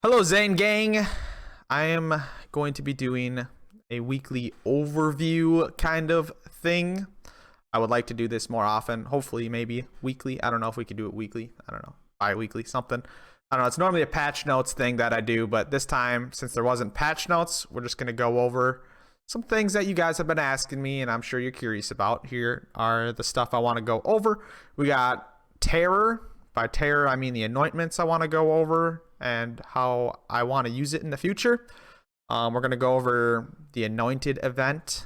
Hello Zane gang, I am going to be doing a weekly overview kind of thing. I would like to do this more often, hopefully maybe weekly. I don't know if we could do it weekly, I don't know, bi-weekly something. I don't know, it's normally a patch notes thing that I do, but this time, since there wasn't patch notes, we're just going to go over some things that you guys have been asking me and I'm sure you're curious about. Here are the stuff I want to go over. We got Terror. By terror, I mean the anointments I want to go over and how I want to use it in the future. We're going to go over the anointed event,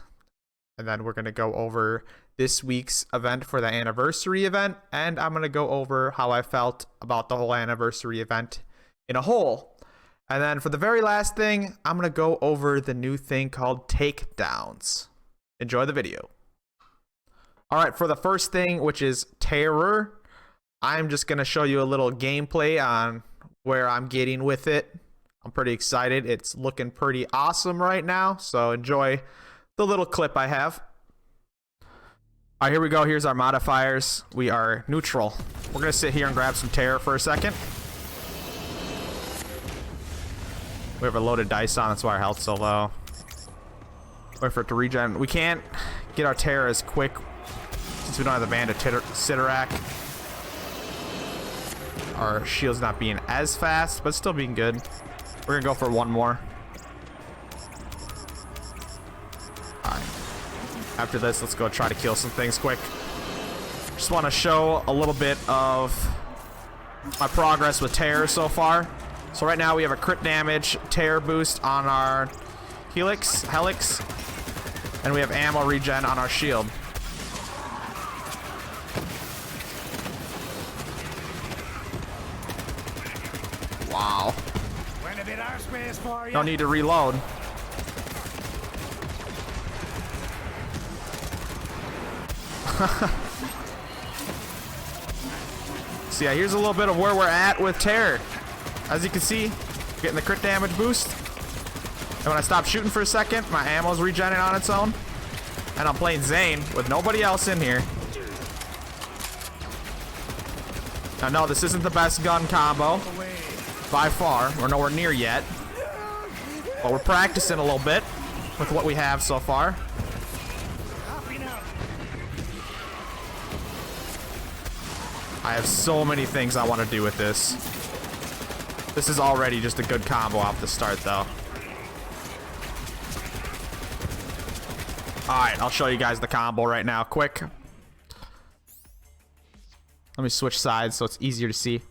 and then we're going to go over this week's event for the anniversary event, and I'm going to go over how I felt about the whole anniversary event in a whole. And then for the very last thing, I'm going to go over the new thing called Takedowns. Enjoy the video. All right, for the first thing, which is Terror, I'm just going to show you a little gameplay on where I'm getting with it. I'm pretty excited. It's looking pretty awesome right now, so enjoy the little clip I have. All right, here we go. Here's our modifiers. We are neutral. We're going to sit here and grab some Terror for a second. We have a loaded dice on, that's why our health's so low. Wait for it to regen. We can't get our Terror as quick since we don't have the band of Sidorak. Our shield's not being as fast, but still being good. We're gonna go for one more. Alright. After this, let's go try to kill some things quick. Just want to show a little bit of my progress with Terror so far. So right now we have a crit damage Terror boost on our Helix, and we have ammo regen on our shield. Wow. No need to reload. So yeah, here's a little bit of where we're at with Terror. As you can see, getting the crit damage boost. And when I stop shooting for a second, my ammo's regenerating on its own. And I'm playing Zane with nobody else in here. Now, no, this isn't the best gun combo. By far, we're nowhere near yet, but we're practicing a little bit with what we have so far. I have so many things I want to do with this. This is already just a good combo off the start, though. Alright, I'll show you guys the combo right now, quick. Let me switch sides so it's easier to see.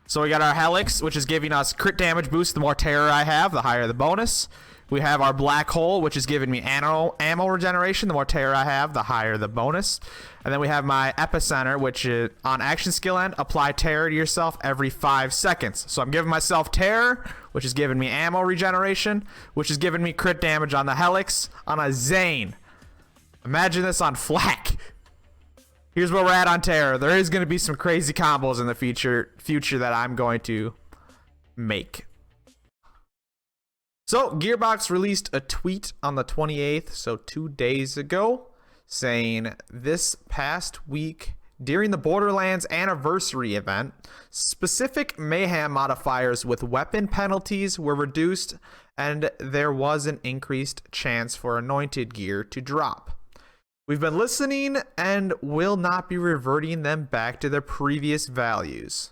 So we got our Helix, which is giving us crit damage boost. The more Terror I have, the higher the bonus. We have our Black Hole, which is giving me ammo regeneration. The more Terror I have, the higher the bonus. And then we have my Epicenter, which is on action skill end, apply Terror to yourself every 5 seconds. So I'm giving myself Terror, which is giving me ammo regeneration, which is giving me crit damage on the Helix on a Zane. Imagine this on Flak. Here's where we're at on Terror. There is going to be some crazy combos in the future that I'm going to make. So, Gearbox released a tweet on the 28th, so 2 days ago, saying this past week, during the Borderlands anniversary event, specific Mayhem modifiers with weapon penalties were reduced, and there was an increased chance for anointed gear to drop. We've been listening and will not be reverting them back to their previous values.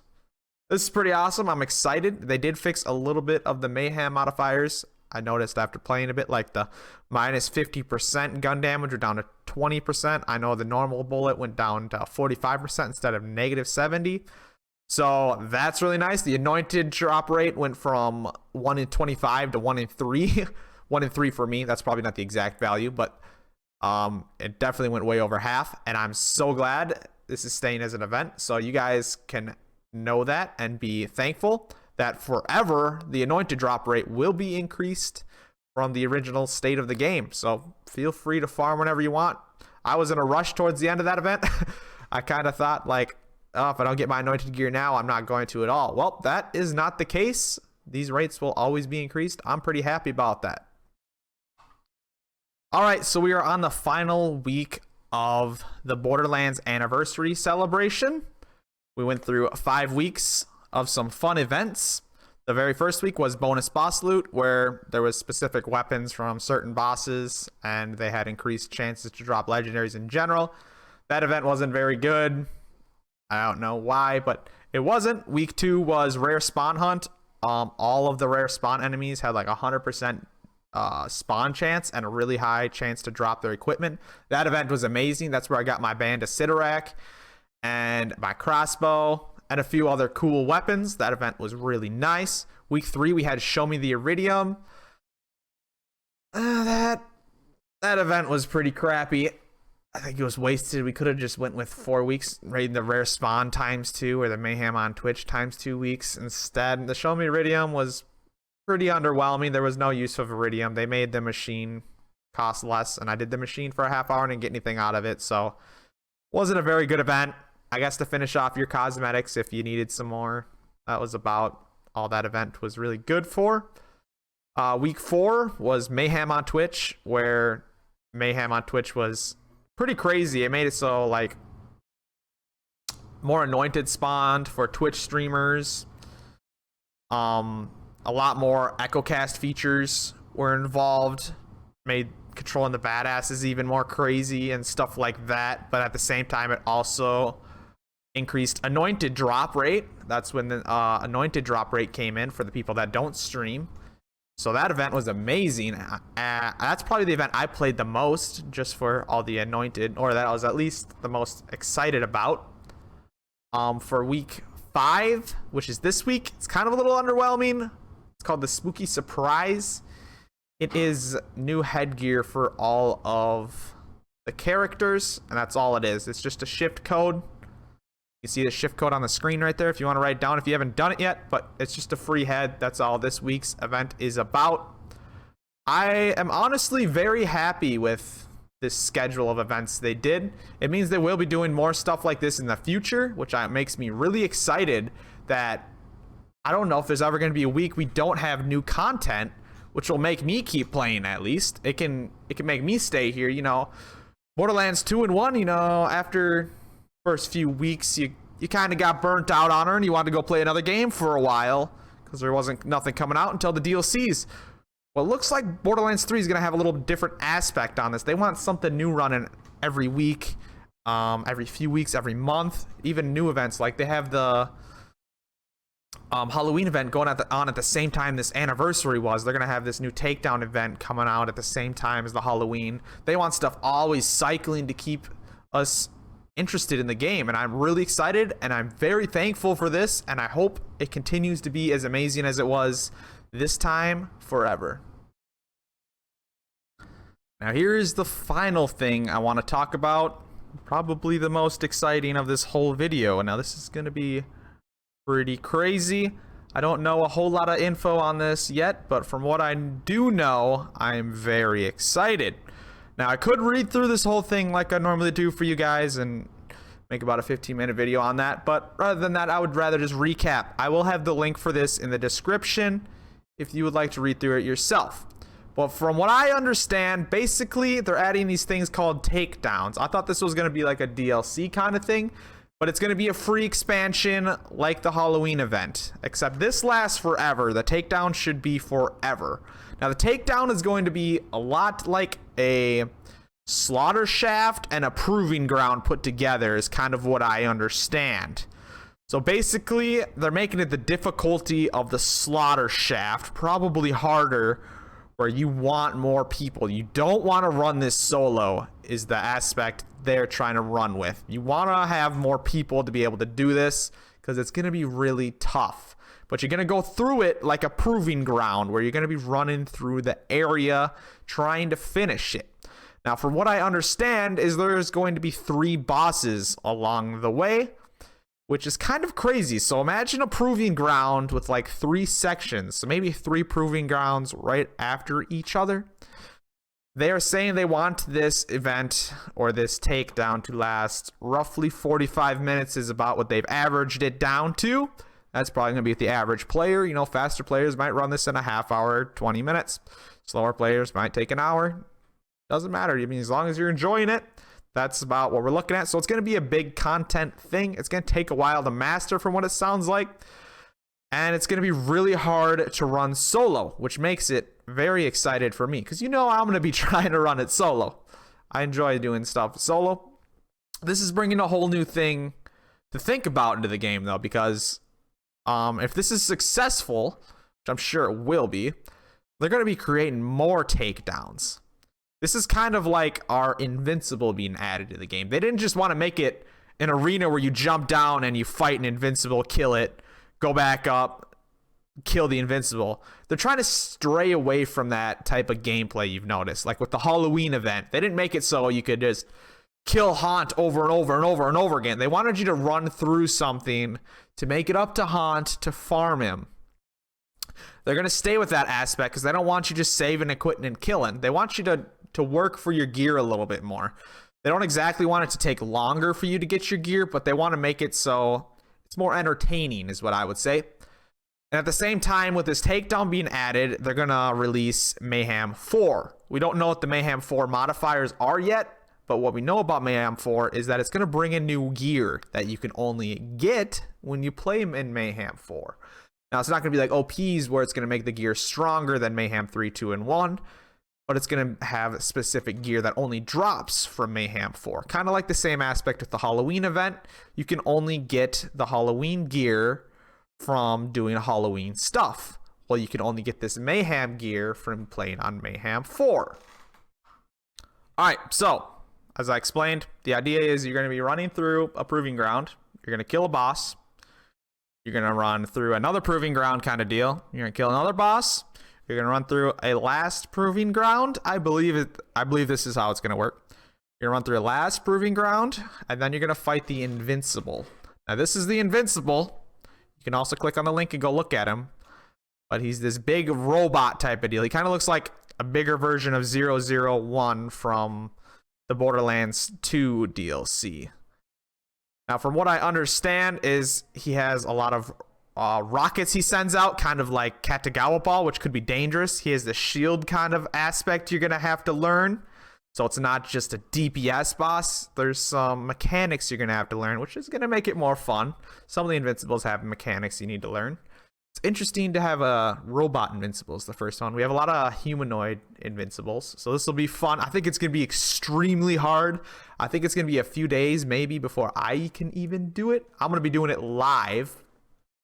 This is pretty awesome. I'm excited. They did fix a little bit of the Mayhem modifiers. I noticed after playing a bit, like the minus 50% gun damage were down to 20%. I know the normal bullet went down to 45% instead of negative 70. So that's really nice. The anointed drop rate went from 1 in 25 to 1 in 3. 1 in 3 for me. That's probably not the exact value, but it definitely went way over half, and I'm so glad this is staying as an event, so you guys can know that and be thankful that forever the anointed drop rate will be increased from the original state of the game. So feel free to farm whenever you want. I was in a rush towards the end of that event. I kind of thought like, oh, if I don't get my anointed gear now, I'm not going to at all. Well, that is not the case. These rates will always be increased. I'm pretty happy about that. All right, so we are on the final week of the Borderlands anniversary celebration. We went through 5 weeks of some fun events. The very first week was bonus boss loot, where there was specific weapons from certain bosses, and they had increased chances to drop legendaries in general. That event wasn't very good. I don't know why, but it wasn't. Week 2 was rare spawn hunt. All of the rare spawn enemies had like 100% spawn chance and a really high chance to drop their equipment. That event was amazing. That's where I got my band of Sidorak and my crossbow and a few other cool weapons. That event was really nice. Week 3, we had Show Me the Iridium. That event was pretty crappy. I think it was wasted. We could have just went with 4 weeks, raiding the rare spawn ×2 or the Mayhem on Twitch ×2 weeks instead. The Show Me Iridium was pretty underwhelming. There was no use of Iridium. They made the machine cost less, and I did the machine for a half hour and didn't get anything out of it, so wasn't a very good event. I guess to finish off your cosmetics if you needed some more. That was about all that event was really good for. Week 4 was Mayhem on Twitch, where Mayhem on Twitch was pretty crazy. It made it so like more anointed spawned for Twitch streamers. A lot more EchoCast features were involved. Made controlling the badasses even more crazy and stuff like that. But at the same time, it also increased anointed drop rate. That's when the anointed drop rate came in for the people that don't stream. So that event was amazing. That's probably the event I played the most, just for all the anointed, or that I was at least the most excited about. For week 5, which is this week, it's kind of a little underwhelming. It's called the Spooky Surprise. It is new headgear for all of the characters, and that's all it is. It's just a shift code. You see the shift code on the screen right there if you want to write it down if you haven't done it yet, but it's just a free head. That's all this week's event is about. I am honestly very happy with this schedule of events they did. It means they will be doing more stuff like this in the future, which makes me really excited that I don't know if there's ever going to be a week we don't have new content, which will make me keep playing at least. It can make me stay here, you know. Borderlands 2 and 1, you know, after first few weeks you kind of got burnt out on her and you wanted to go play another game for a while because there wasn't nothing coming out until the DLCs. Well, it looks like Borderlands 3 is going to have a little different aspect on this. They want something new running every week, every few weeks, every month, even new events. Like they have the Halloween event going on at the same time this anniversary was. They're going to have this new Takedown event coming out at the same time as the Halloween. They want stuff always cycling to keep us interested in the game, and I'm really excited and I'm very thankful for this, and I hope it continues to be as amazing as it was this time forever. Now here is the final thing I want to talk about, probably the most exciting of this whole video. Now this is going to be pretty crazy. I don't know a whole lot of info on this yet, but from what I do know, I'm very excited. Now, I could read through this whole thing like I normally do for you guys and make about a 15-minute video on that, but rather than that, I would rather just recap. I will have the link for this in the description if you would like to read through it yourself. But from what I understand, basically, they're adding these things called takedowns. I thought this was going to be like a DLC kind of thing, but it's going to be a free expansion like the Halloween event, except this lasts forever. The takedown should be forever. Now, the takedown is going to be a lot like a slaughter shaft and a proving ground put together is kind of what I understand. So basically, they're making it the difficulty of the slaughter shaft probably harder, where you want more people. You don't want to run this solo is the aspect they're trying to run with. You want to have more people to be able to do this because it's going to be really tough. But you're going to go through it like a proving ground where you're going to be running through the area trying to finish it. Now, from what I understand is there's going to be 3 bosses along the way, which is kind of crazy. So imagine a proving ground with like 3 sections. So maybe 3 proving grounds right after each other. They are saying they want this event or this takedown to last roughly 45 minutes is about what they've averaged it down to. That's probably going to be the average player. You know, faster players might run this in a half hour, 20 minutes. Slower players might take an hour. Doesn't matter. I mean, as long as you're enjoying it, that's about what we're looking at. So it's going to be a big content thing. It's going to take a while to master from what it sounds like. And it's going to be really hard to run solo, which makes it very excited for me. Because I'm going to be trying to run it solo. I enjoy doing stuff solo. This is bringing a whole new thing to think about into the game, though. Because if this is successful, which I'm sure it will be, they're going to be creating more takedowns. This is kind of like our Invincible being added to the game. They didn't just want to make it an arena where you jump down and you fight an Invincible, kill it, go back up, kill the Invincible. They're trying to stray away from that type of gameplay you've noticed. Like with the Halloween event, they didn't make it so you could just kill Haunt over and over and over and over again. They wanted you to run through something to make it up to Haunt to farm him. They're going to stay with that aspect because they don't want you just saving and quitting and killing. They want you to work for your gear a little bit more. They don't exactly want it to take longer for you to get your gear, but they want to make it so it's more entertaining is what I would say. And at the same time, with this takedown being added, they're going to release Mayhem 4. We don't know what the Mayhem 4 modifiers are yet, but what we know about Mayhem 4 is that it's going to bring in new gear that you can only get when you play in Mayhem 4. Now, it's not going to be like OPs where it's going to make the gear stronger than Mayhem 3, 2, and 1. But it's going to have specific gear that only drops from Mayhem 4. Kind of like the same aspect with the Halloween event. You can only get the Halloween gear from doing Halloween stuff. Well, you can only get this Mayhem gear from playing on Mayhem 4. Alright, so, as I explained, the idea is you're going to be running through a proving ground. You're going to kill a boss. You're going to run through another proving ground kind of deal. You're going to kill another boss. You're going to run through a last proving ground. I believe this is how it's going to work. You're going to run through a last proving ground, and then you're going to fight the Invincible. Now, this is the Invincible. You can also click on the link and go look at him. But he's this big robot type of deal. He kind of looks like a bigger version of 001 from the Borderlands 2 DLC. Now, from what I understand is he has a lot of rockets he sends out, kind of like Takedown ball, which could be dangerous. He has the shield kind of aspect you're going to have to learn. So it's not just a DPS boss. There's some mechanics you're going to have to learn, which is going to make it more fun. Some of the Invincibles have mechanics you need to learn. It's interesting to have robot Invincibles, the first one. We have a lot of humanoid Invincibles, so this will be fun. I think it's going to be extremely hard. I think it's going to be a few days maybe before I can even do it. I'm going to be doing it live.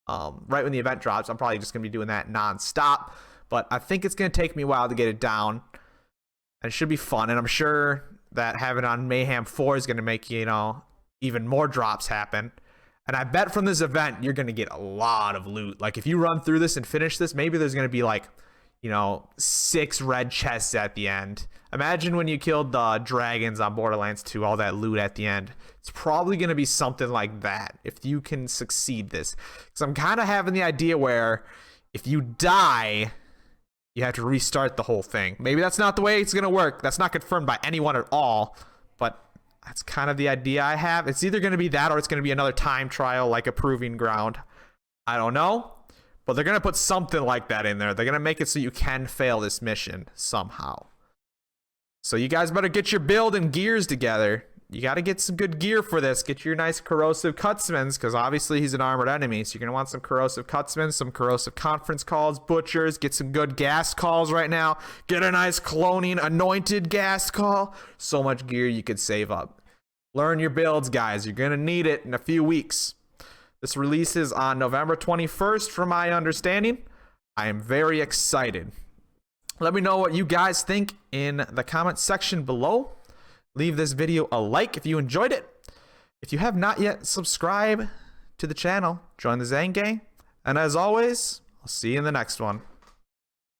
Right when the event drops. I'm probably just going to be doing that non-stop, but I think it's going to take me a while to get it down, and it should be fun, and I'm sure that having it on Mayhem 4 is going to make, even more drops happen, and I bet from this event, you're going to get a lot of loot. Like, if you run through this and finish this, maybe there's going to be, 6 red chests at the end. Imagine when you killed the dragons on Borderlands 2, all that loot at the end. It's probably going to be something like that if you can succeed this. Because I'm kind of having the idea where if you die, you have to restart the whole thing. Maybe that's not the way it's going to work. That's not confirmed by anyone at all. But that's kind of the idea I have. It's either going to be that or it's going to be another time trial like a proving ground. I don't know. But they're going to put something like that in there. They're going to make it so you can fail this mission somehow. So you guys better get your build and gears together. You got to get some good gear for this. Get your nice corrosive cutsmans, because obviously he's an armored enemy. So you're going to want some corrosive cutsmans, some corrosive conference calls, butchers. Get some good gas calls right now. Get a nice cloning anointed gas call. So much gear you could save up. Learn your builds, guys. You're going to need it in a few weeks. This releases on November 21st, from my understanding. I am very excited. Let me know what you guys think in the comment section below. Leave this video a like if you enjoyed it. If you have not yet subscribed to the channel, join the Zane Gang. And as always, I'll see you in the next one.